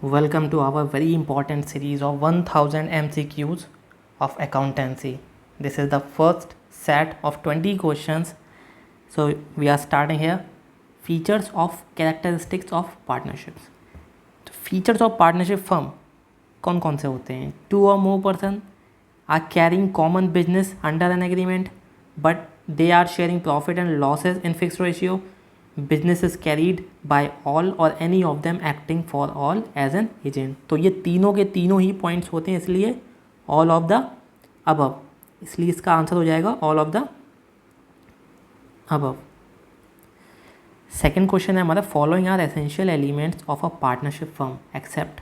Welcome to our very important series of 1000 MCQs of accountancy. This is the first set of 20 questions. So we are starting here. Features of characteristics of partnerships. तो features of partnership firm कौन कौन से होते हैं? 2 or more person are carrying common business under an agreement, but they are sharing profit and losses in fixed ratio. Business is carried by all or any of them acting for all as an agent. तो ये तीनों के तीनों ही points होते हैं, इसलिए all of the above, इसलिए इसका आंसर हो जाएगा all of the above. Second question है हमारा, following are essential elements of a partnership firm except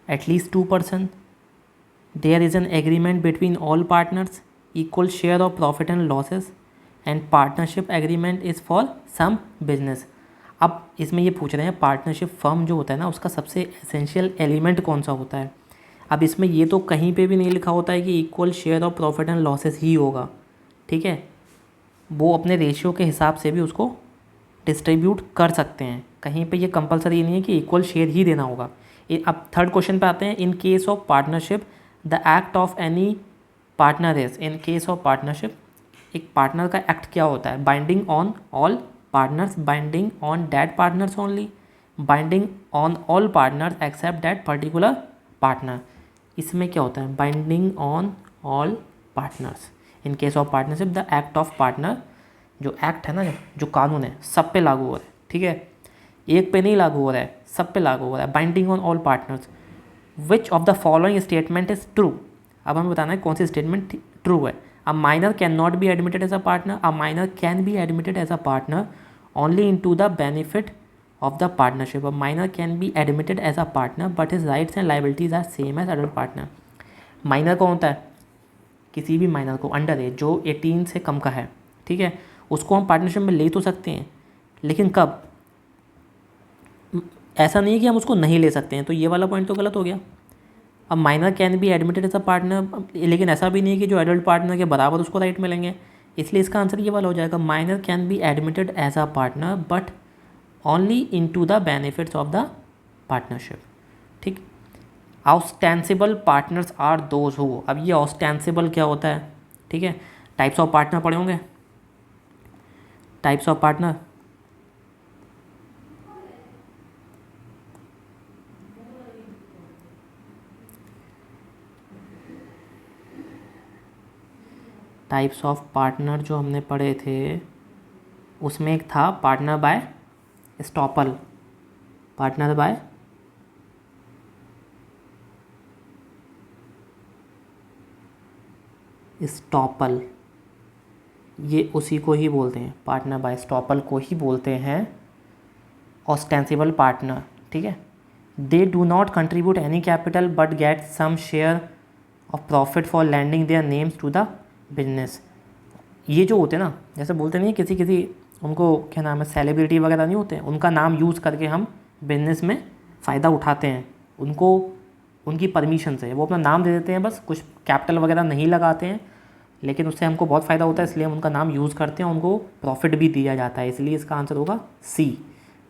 at least 2%. There is an agreement between all partners, equal share of profit and losses, and partnership agreement is for some business. अब इसमें ये पूछ रहे हैं partnership firm जो होता है ना उसका सबसे एसेंशियल एलिमेंट कौन सा होता है. अब इसमें ये तो कहीं पे भी नहीं लिखा होता है कि equal share of profit and losses ही होगा, ठीक है. वो अपने रेशियो के हिसाब से भी उसको डिस्ट्रीब्यूट कर सकते हैं, कहीं पे ये कंपलसरी नहीं है कि इक्वल शेयर ही देना होगा. अब थर्ड क्वेश्चन पे आते हैं. In case of partnership the act of any partner is, in case of partnership एक पार्टनर का एक्ट क्या होता है? Binding on all partners, binding on that partners only, binding on all partners except that particular partner. इसमें क्या होता है? Binding on all partners. In case of partnership the act of partner, जो एक्ट है ना, जो कानून है सब पे लागू हो रहा है, ठीक है, एक पे नहीं लागू हो रहा है, सब पे लागू हो रहा है. Binding on all partners. Which of the following statement is true. अब हमें बताना है कौन सी स्टेटमेंट ट्रू है. A minor can not be admitted as a partner. A minor can be admitted as a partner only in to the benefit of the partnership. A minor can be admitted as a partner but his rights and liabilities are same as adult partner. Minor कौन होता है? किसी भी minor को under as जो 18 से कम का है, ठीक है, उसको हम पार्टनरशिप में ले तो सकते हैं, लेकिन कब? ऐसा नहीं है कि हम उसको नहीं ले सकते हैं, तो ये वाला पॉइंट तो गलत हो गया. अब minor can be admitted as a partner, लेकिन ऐसा भी नहीं है कि जो एडल्ट पार्टनर के बराबर उसको राइट मिलेंगे, इसलिए इसका आंसर ये वाला हो जाएगा. Minor can be admitted as a partner but only in to the benefits of the partnership, ठीक. Ostensible partners are those who. अब ये ऑस्टेंसिबल क्या होता है, ठीक है. टाइप्स ऑफ पार्टनर पढ़े होंगे. Types of partner, types of partner जो हमने पढ़े थे उसमें एक था partner by estoppel. Partner by estoppel, ये उसी को ही बोलते हैं, पार्टनर बाय स्टॉपल को ही बोलते हैं ऑस्टेंसिबल पार्टनर, ठीक है. They do not contribute any capital but get some share of profit for lending their names to the business. ये जो होते हैं ना, जैसे बोलते नहीं किसी किसी उनको क्या नाम है, सेलिब्रिटी वगैरह नहीं होते हैं, उनका नाम यूज़ करके हम बिजनेस में फ़ायदा उठाते हैं, उनको उनकी परमिशन से वो अपना नाम दे देते हैं, बस कुछ कैपिटल वगैरह नहीं लगाते हैं, लेकिन उससे हमको बहुत फ़ायदा होता है, इसलिए हम उनका नाम यूज़ करते हैं, उनको प्रॉफिट भी दिया जाता है, इसलिए इसका आंसर होगा C.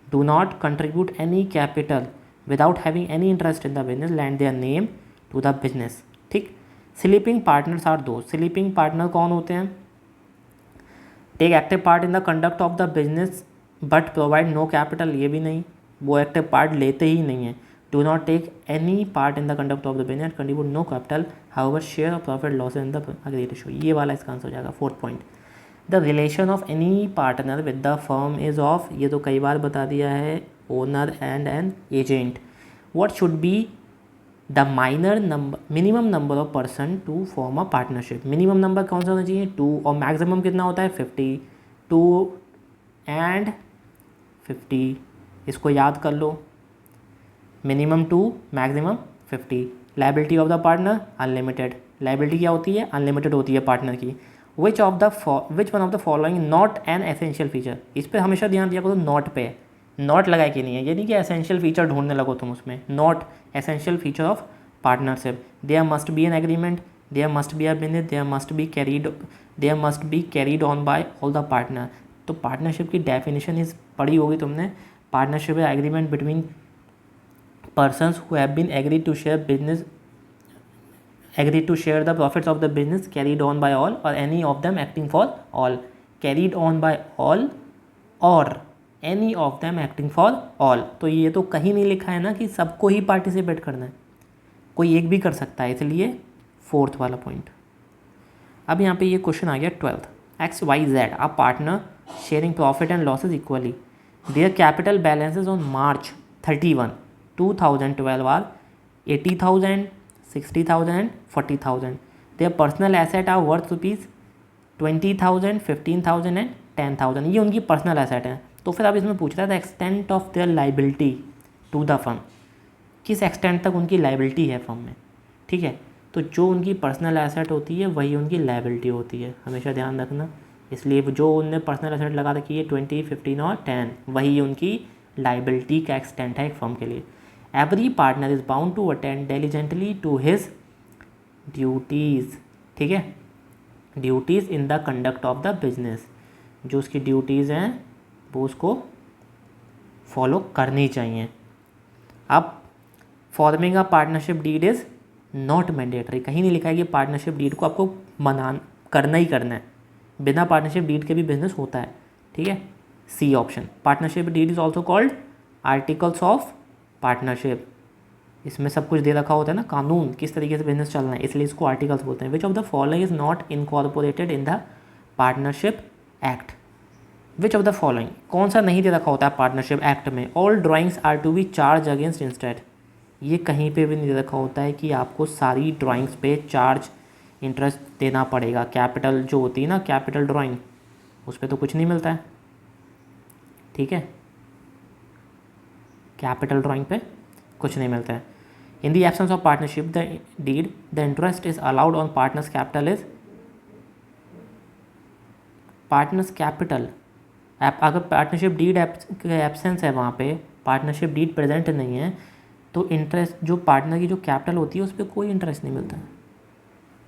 Do not contribute any capital without having any interest in the business land their name to the business, ठीक. स्लीपिंग पार्टनर्स आर दो. स्लीपिंग पार्टनर कौन होते हैं? Take active part in the conduct of the business but provide no capital. ये भी नहीं, वो active part लेते ही नहीं है. Do not take any part in the conduct of the business, contribute no capital, however share of profit loss in the agreed ratio. ये वाला इसका आंसर हो जाएगा. Fourth point, the relation of any partner with the firm is of, ये तो कई बार बता दिया है, owner and an agent. What should be the minor number, minimum number of person to form a partnership. Minimum number कौन सा होना चाहिए? 2, और मैक्सिमम कितना होता है? 50. 2 एंड 50, इसको याद कर लो. Minimum 2, maximum 50. Liability of the partner unlimited. Liability क्या होती है? अनलिमिटेड होती है पार्टनर की. Which one of the following not an essential feature. इस पर हमेशा ध्यान दिया करो, नॉट पे. नॉट लगाए कि नहीं है, ये नहीं कि एसेंशियल फीचर ढूंढने लगो तुम उसमें. Not essential feature of partnership. There must be an agreement, there must be a business, there must be carried on by all the partner. तो पार्टनरशिप की डेफिनेशन इस पढ़ी होगी तुमने. Partnership agreement between persons who have been agreed to share the profits of the business carried on by all or any of them acting for all, carried on by all or any of them acting for all। तो ये तो कहीं नहीं लिखा है ना कि सबको ही पार्टिसिपेट करना है, कोई एक भी कर सकता है, इसलिए फोर्थ वाला पॉइंट। अब यहाँ पे ये क्वेश्चन आ गया 12th। XYZ are partner sharing profit and losses equally, their capital balances on March 31, 2012 are 80,000, 60,000 and 40,000। Their personal asset are worth ₹20,000, 15,000 and 10,000। ये उनकी पर्सनल एसेट है। तो फिर अब इसमें पूछ रहा था extent of their liability to the firm, किस एक्सटेंट तक उनकी लाइबिलिटी है फर्म में। ठीक है, तो जो उनकी पर्सनल एसेट होती है वही उनकी लाइबिलिटी होती है, हमेशा ध्यान रखना। इसलिए जो उनने पर्सनल एसेट लगा रखी है 20, 15 और 10, वही उनकी लाइबिलिटी का एक्सटेंट है एक फर्म के लिए। Every partner is bound to attend diligently to his duties. ठीक है, duties in the conduct of the business, जो उसकी ड्यूटीज़ हैं वो उसको फॉलो करनी चाहिए। अब forming a partnership deed is not mandatory, कहीं नहीं लिखा है कि पार्टनरशिप डीड को आपको करना ही करना है, बिना पार्टनरशिप डीड के भी बिजनेस होता है। ठीक है, C option. Partnership deed is also called articles of partnership, इसमें सब कुछ दे रखा होता है ना, कानून किस तरीके से बिजनेस चल रहा है, इसलिए इसको आर्टिकल्स बोलते हैं। Which of the following is not incorporated in the partnership act. Which of the following, कौन सा नहीं दे रखा होता है पार्टनरशिप एक्ट में। All drawings are to be charge against instead, ये कहीं पे भी नहीं दे रखा होता है कि आपको सारी ड्राइंग्स पे चार्ज इंटरेस्ट देना पड़ेगा। कैपिटल जो होती है ना, कैपिटल ड्राइंग, उस पर तो कुछ नहीं मिलता है। ठीक है, कैपिटल ड्राइंग पे कुछ नहीं मिलता है। In the absence of partnership the did the interest is allowed on partners capital is partners capital. अगर पार्टनरशिप डीड एब्सेंस है, वहाँ पे पार्टनरशिप डीड प्रेजेंट नहीं है, तो इंटरेस्ट जो पार्टनर की जो कैपिटल होती है उस पर कोई इंटरेस्ट नहीं मिलता है।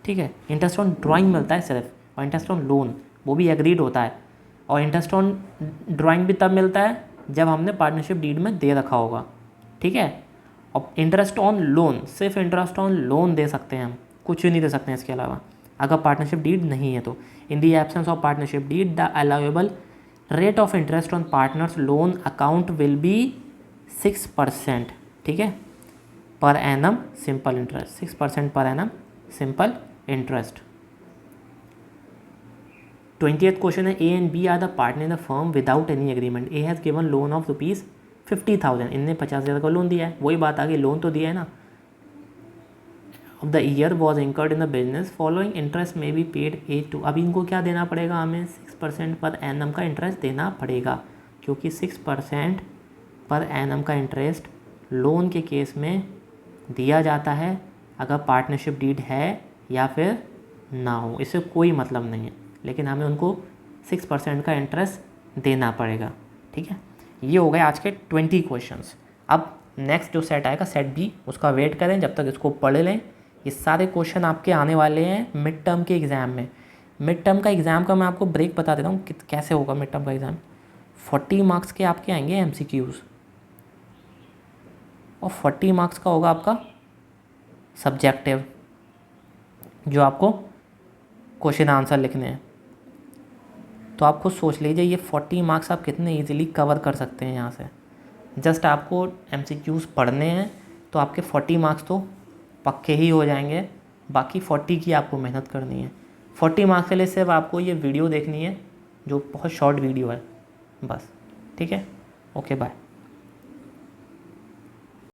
ठीक है, इंटरेस्ट ऑन ड्राइंग मिलता है सिर्फ, और इंटरेस्ट ऑन लोन वो भी एग्रीड होता है, और इंटरेस्ट ऑन ड्राइंग भी तब मिलता है जब हमने पार्टनरशिप डीड में दे रखा होगा। ठीक है, और इंटरेस्ट ऑन लोन, सिर्फ इंटरेस्ट ऑन लोन दे सकते हैं हम, कुछ भी नहीं दे सकते हैं इसके अलावा, अगर पार्टनरशिप डीड नहीं है तो। In the absence of partnership did the allowable rate of interest on partners loan account will be 6%। ठीक है, per annum simple interest, 6% per annum simple interest. 20th question है, A and B are the partner in the firm without any agreement. A has given loan of ₹50,000, इनने 50,000 का loan दिया है, वही बात आ गई, लोन तो दिया है ना। Of the year was incurred in the business following interest में बी पेड ए टू। अभी इनको क्या देना पड़ेगा, हमें 6% पर एनम का इंटरेस्ट देना पड़ेगा, क्योंकि 6% पर एनम का इंटरेस्ट लोन के केस में दिया जाता है, अगर पार्टनरशिप डीड है या फिर ना हो, इससे कोई मतलब नहीं है, लेकिन हमें उनको 6% का इंटरेस्ट देना पड़ेगा। ठीक है, ये हो गए आज के 20 क्वेश्चंस। अब नेक्स्ट जो सेट आएगा सेट बी, उसका वेट करें, जब तक इसको पढ़ लें। ये सारे क्वेश्चन आपके आने वाले हैं मिड टर्म के एग्ज़ाम में। मिड टर्म का एग्ज़ाम का मैं आपको ब्रेक बता देता हूँ कैसे होगा मिड टर्म का एग्ज़ाम। 40 मार्क्स के आपके आएंगे MCQs, और 40 मार्क्स का होगा आपका सब्जेक्टिव, जो आपको क्वेश्चन आंसर लिखने हैं। तो आपको सोच लीजिए ये 40 मार्क्स आप कितने इजीली कवर कर सकते हैं यहाँ से। जस्ट आपको MCQs पढ़ने हैं तो आपके 40 मार्क्स तो पक्के ही हो जाएंगे, बाकी 40 की आपको मेहनत करनी है। 40 मार्क्स के लिए सिर्फ आपको ये वीडियो देखनी है, जो बहुत शॉर्ट वीडियो है बस। ठीक है, ओके बाय।